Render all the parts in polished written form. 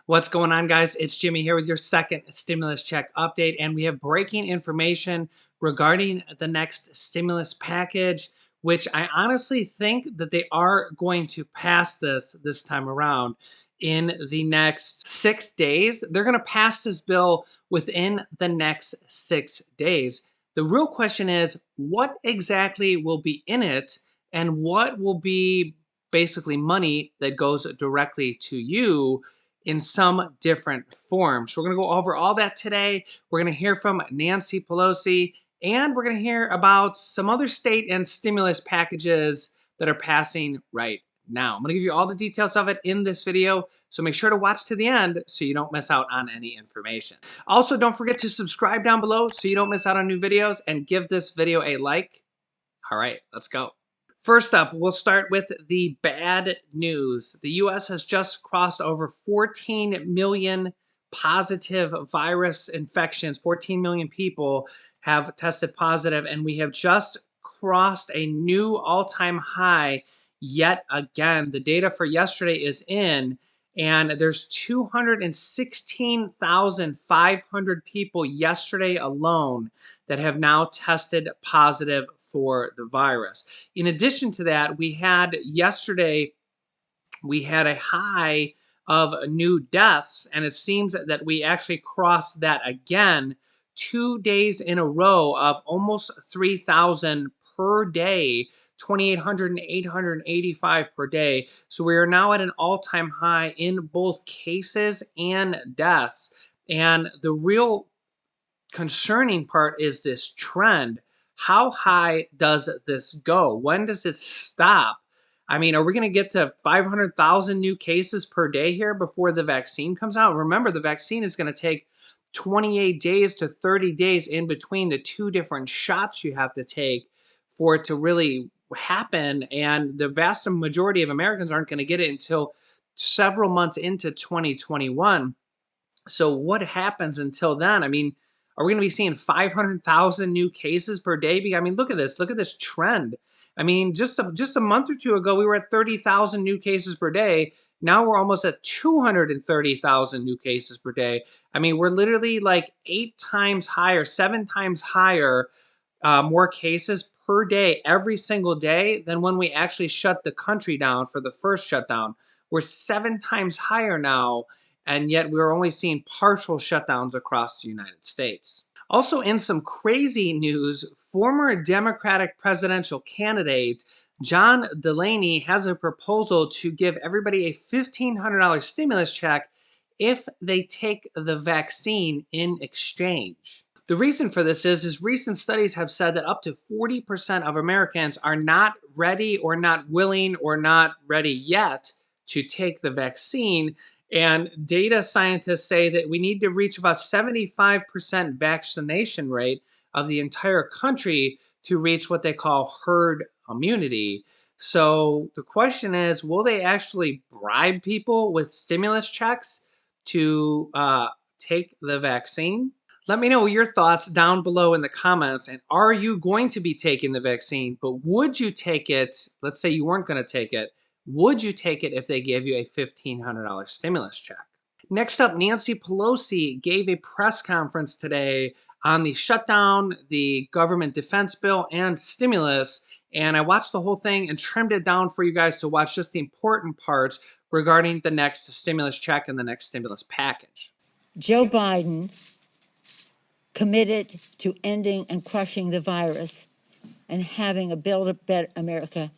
What's going on, guys? It's Jimmy here with your second stimulus check update, and we have breaking information regarding the next stimulus package, which I honestly think that they are going to pass this time around in the next 6 days. They're going to pass this bill within the next 6 days. The real question is, what exactly will be in it, and what will be basically money that goes directly to you in some different form. So we're going to go over all that today. We're going to hear from Nancy Pelosi, and we're going to hear about some other state and stimulus packages that are passing right now. I'm going to give you all the details of it in this video, so make sure to watch to the end so you don't miss out on any information. Also, don't forget to subscribe down below so you don't miss out on new videos, and give this video a like. All right, let's go. First up, we'll start with the bad news. The U.S. has just crossed over 14 million positive virus infections. 14 million people have tested positive, and we have just crossed a new all-time high yet again. The data for yesterday is in, and there's 216,500 people yesterday alone that have now tested positive for the virus. In addition to that, yesterday we had a high of new deaths, and it seems that we actually crossed that again 2 days in a row of almost 3,000 per day, 2,800 and 885 per day. So we are now at an all-time high in both cases and deaths. And the real concerning part is this trend. How high does this go? When does it stop? I mean, are we going to get to 500,000 new cases per day here before the vaccine comes out? Remember, the vaccine is going to take 28 days to 30 days in between the two different shots you have to take for it to really happen. And the vast majority of Americans aren't going to get it until several months into 2021. So what happens until then? I mean, are we going to be seeing 500,000 new cases per day? I mean, look at this. Look at this trend. I mean, just a month or two ago, we were at 30,000 new cases per day. Now we're almost at 230,000 new cases per day. I mean, we're literally like 8 times higher, 7 times higher, more cases per day every single day than when we actually shut the country down for the first shutdown. We're 7 times higher now, and yet we're only seeing partial shutdowns across the United States. Also, in some crazy news, former Democratic presidential candidate John Delaney has a proposal to give everybody a $1,500 stimulus check if they take the vaccine in exchange. The reason for this is recent studies have said that up to 40% of Americans are not ready or not willing or not ready yet to take the vaccine. And data scientists say that we need to reach about 75% vaccination rate of the entire country to reach what they call herd immunity. So the question is, will they actually bribe people with stimulus checks to take the vaccine? Let me know your thoughts down below in the comments. And are you going to be taking the vaccine? But would you take it? Let's say you weren't going to take it. Would you take it if they gave you a $1,500 stimulus check? Next up, Nancy Pelosi gave a press conference today on the shutdown, the government defense bill, and stimulus. And I watched the whole thing and trimmed it down for you guys to watch just the important parts regarding the next stimulus check and the next stimulus package. Joe Biden committed to ending and crushing the virus and having a Build a Better America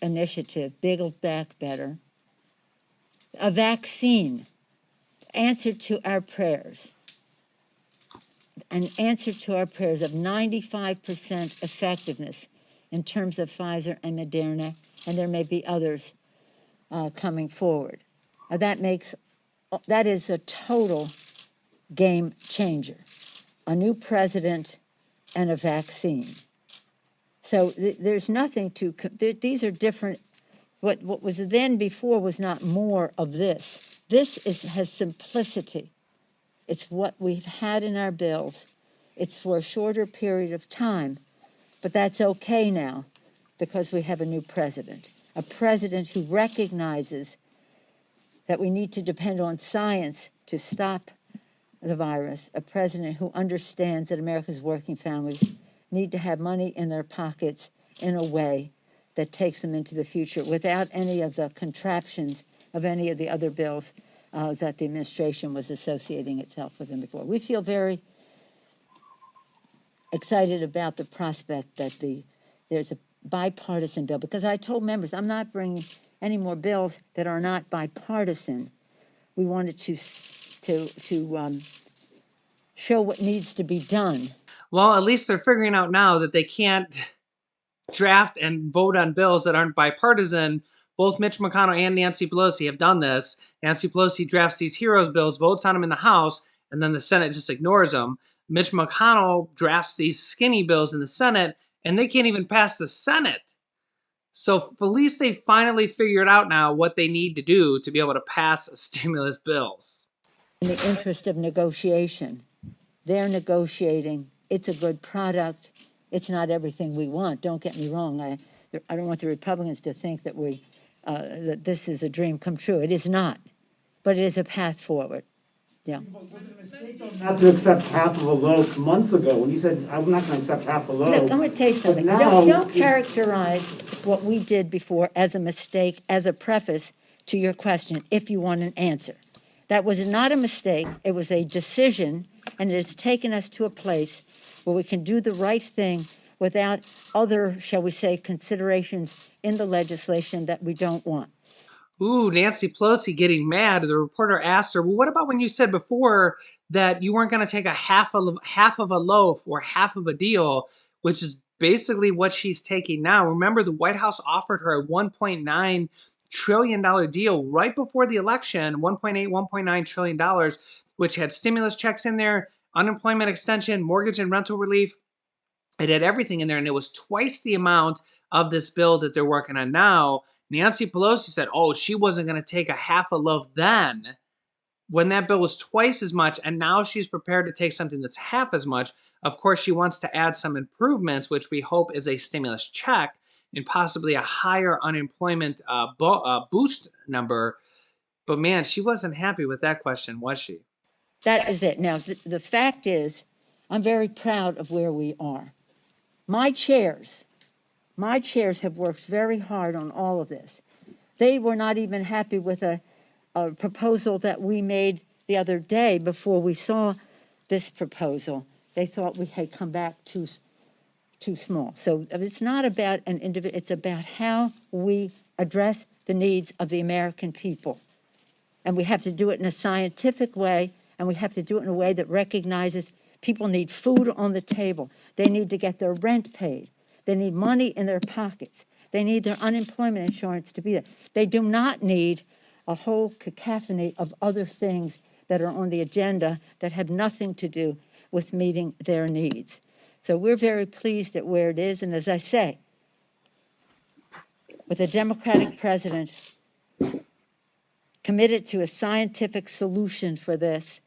initiative, Build Back Better, a vaccine, answer to our prayers, an answer to our prayers of 95% effectiveness in terms of Pfizer and Moderna, and there may be others coming forward. That is a total game changer. A new president and a vaccine. So there's nothing to, these are different. What was then before was not more of this. This has simplicity. It's what we've had in our bills. It's for a shorter period of time, but that's okay now because we have a new president. A president who recognizes that we need to depend on science to stop the virus, a president who understands that America's working families need to have money in their pockets in a way that takes them into the future without any of the contraptions of any of the other bills that the administration was associating itself with them before. We feel very excited about the prospect that there's a bipartisan bill, because I told members I'm not bringing any more bills that are not bipartisan. We wanted to show what needs to be done. Well, at least they're figuring out now that they can't draft and vote on bills that aren't bipartisan. Both Mitch McConnell and Nancy Pelosi have done this. Nancy Pelosi drafts these heroes bills, votes on them in the House, and then the Senate just ignores them. Mitch McConnell drafts these skinny bills in the Senate, and they can't even pass the Senate. So at least they finally figured out now what they need to do to be able to pass stimulus bills. In the interest of negotiation, they're negotiating. It's a good product. It's not everything we want. Don't get me wrong. I don't want the Republicans to think that that this is a dream come true. It is not, but it is a path forward. Yeah. Was it a mistake not to accept half of a loaf months ago when you said, I'm not going to accept half a loaf? Look, I'm going to tell you something. Don't characterize what we did before as a mistake, as a preface to your question, if you want an answer. That was not a mistake. It was a decision, and it has taken us to a place where we can do the right thing without other, shall we say, considerations in the legislation that we don't want. Ooh, Nancy Pelosi getting mad. The reporter asked her, well, what about when you said before that you weren't going to take a half of a loaf or half of a deal, which is basically what she's taking now. Remember, the White House offered her a $1.9 trillion deal right before the election, $1.9 trillion, which had stimulus checks in there, unemployment extension, mortgage and rental relief. It had everything in there, and it was twice the amount of this bill that they're working on now. Nancy Pelosi said, oh, she wasn't going to take a half a loaf then when that bill was twice as much, and now she's prepared to take something that's half as much. Of course, she wants to add some improvements, which we hope is a stimulus check and possibly a higher unemployment boost number. But man, she wasn't happy with that question, was she? That is it. Now, the fact is, I'm very proud of where we are. My chairs have worked very hard on all of this. They were not even happy with a proposal that we made the other day before we saw this proposal. They thought we had come back too small. So it's not about an individual, it's about how we address the needs of the American people. And we have to do it in a scientific way, and we have to do it in a way that recognizes people need food on the table. They need to get their rent paid. They need money in their pockets. They need their unemployment insurance to be there. They do not need a whole cacophony of other things that are on the agenda that have nothing to do with meeting their needs. So we're very pleased at where it is. And as I say, with a Democratic president committed to a scientific solution for this,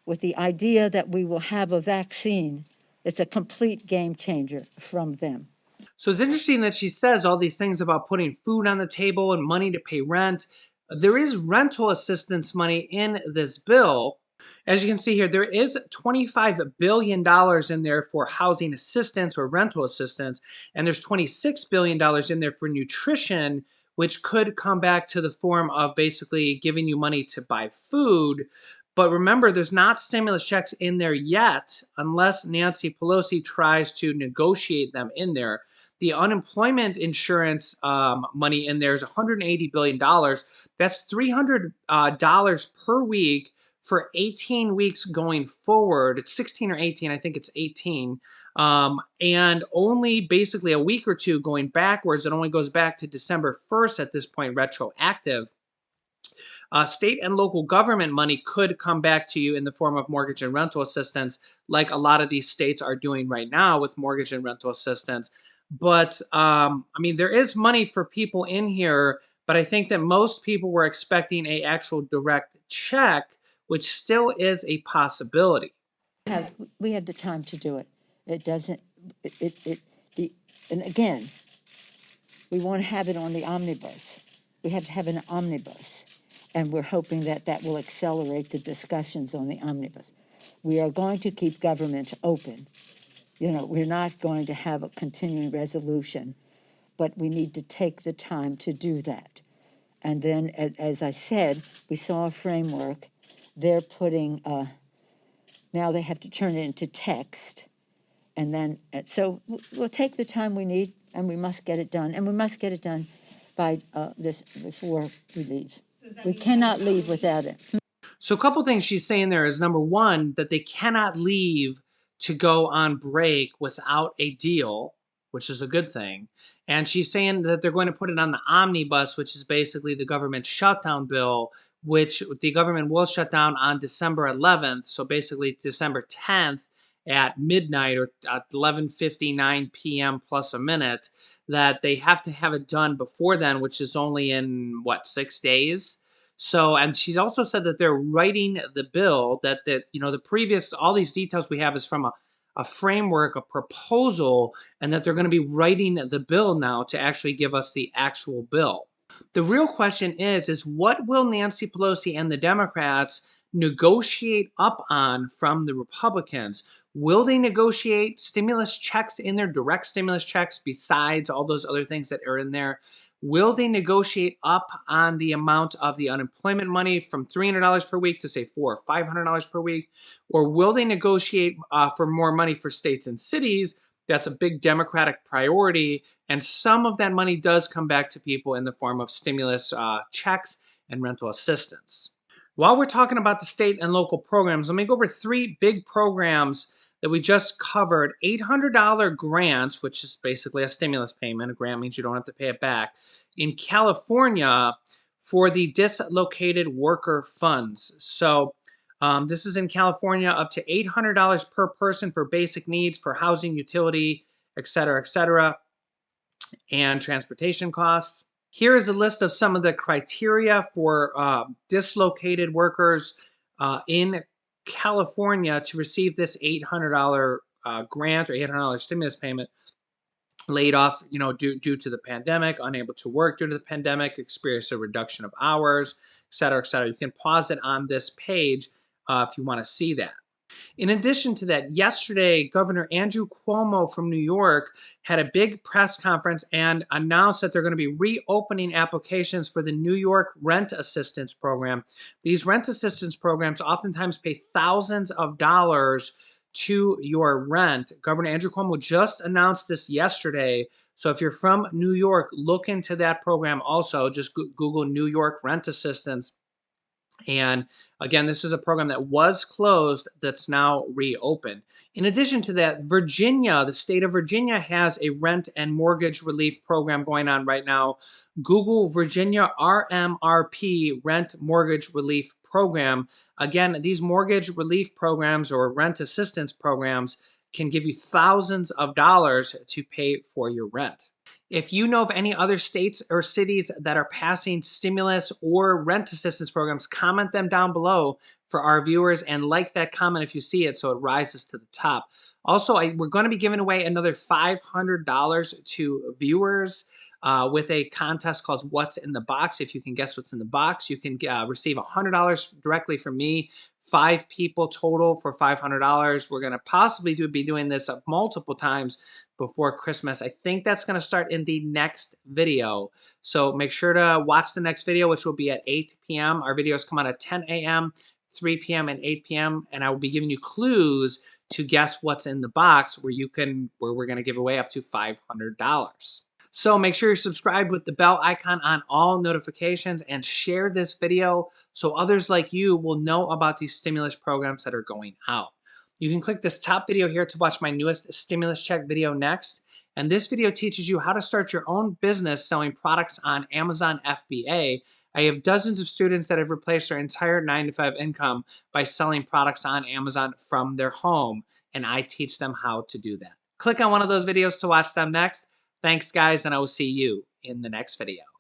with the idea that we will have a vaccine, it's a complete game changer from them. So it's interesting that she says all these things about putting food on the table and money to pay rent. There is rental assistance money in this bill. As you can see here, there is $25 billion in there for housing assistance or rental assistance, and there's $26 billion in there for nutrition, which could come back to the form of basically giving you money to buy food. But remember, there's not stimulus checks in there yet unless Nancy Pelosi tries to negotiate them in there. The unemployment insurance money in there is $180 billion. That's $300 per week for 18 weeks going forward. It's 16 or 18. I think it's 18. And only basically a week or two going backwards. It only goes back to December 1st at this point, retroactive. State and local government money could come back to you in the form of mortgage and rental assistance, like a lot of these states are doing right now with mortgage and rental assistance. But, I mean, there is money for people in here, but I think that most people were expecting an actual direct check, which still is a possibility. We had the time to do it. It doesn't, and again, we want to have it on the omnibus. We have to have an omnibus. and we're hoping that that will accelerate the discussions on the omnibus. We are going to keep government open. You know, we're not going to have a continuing resolution, but we need to take the time to do that. And then, as I said, we saw a framework. They're putting, now they have to turn it into text. And then, so we'll take the time we need, and we must get it done. And we must get it done by before we leave. We cannot leave without it. So a couple things she's saying there is, number one, that they cannot leave to go on break without a deal, which is a good thing. And she's saying that they're going to put it on the omnibus, which is basically the government shutdown bill, which the government will shut down on December 11th. So basically December 10th at midnight, or at 11:59 p.m. plus a minute, that they have to have it done before then, which is only in, what, 6 days? So, and she's also said that they're writing the bill, that you know, the previous, all these details we have is from a framework, a proposal, and that they're going to be writing the bill now to actually give us the actual bill. The real question is what will Nancy Pelosi and the Democrats negotiate up on from the Republicans? Will they negotiate stimulus checks in there, direct stimulus checks, besides all those other things that are in there? Will they negotiate up on the amount of the unemployment money from $300 per week to, say, $400 or $500 per week? Or will they negotiate for more money for states and cities? That's a big Democratic priority, and some of that money does come back to people in the form of stimulus checks and rental assistance. While we're talking about the state and local programs, let me go over 3 big programs that we just covered. $800 grants, which is basically a stimulus payment. A grant means you don't have to pay it back. In California, for the dislocated worker funds. So this is in California, up to $800 per person for basic needs for housing, utility, et cetera, and transportation costs. Here is a list of some of the criteria for dislocated workers in California to receive this $800 grant or $800 stimulus payment. Laid off, you know, due to the pandemic, unable to work due to the pandemic, experience a reduction of hours, et cetera, et cetera. You can pause it on this page if you want to see that. In addition to that, yesterday, Governor Andrew Cuomo from New York had a big press conference and announced that they're going to be reopening applications for the New York Rent Assistance Program. These rent assistance programs oftentimes pay thousands of dollars to your rent. Governor Andrew Cuomo just announced this yesterday. So if you're from New York, look into that program also. Just Google New York Rent Assistance. And again, this is a program that was closed that's now reopened. In addition to that, Virginia, the state of Virginia, has a rent and mortgage relief program going on right now. Google Virginia RMRP, Rent Mortgage Relief Program. Again, these mortgage relief programs or rent assistance programs can give you thousands of dollars to pay for your rent. If you know of any other states or cities that are passing stimulus or rent assistance programs, comment them down below for our viewers, and like that comment if you see it so it rises to the top. Also, we're going to be giving away another $500 to viewers with a contest called What's in the Box. If you can guess what's in the box, you can receive $100 directly from me. 5 people total for $500. We're going to possibly be doing this multiple times before Christmas. I think that's going to start in the next video. So make sure to watch the next video, which will be at 8 p.m. Our videos come out at 10 a.m., 3 p.m., and 8 p.m. And I will be giving you clues to guess what's in the box where we're going to give away up to $500. So make sure you're subscribed with the bell icon on all notifications, and share this video so others like you will know about these stimulus programs that are going out. You can click this top video here to watch my newest stimulus check video next. And this video teaches you how to start your own business selling products on Amazon FBA. I have dozens of students that have replaced their entire 9-to-5 income by selling products on Amazon from their home, and I teach them how to do that. Click on one of those videos to watch them next. Thanks, guys, and I will see you in the next video.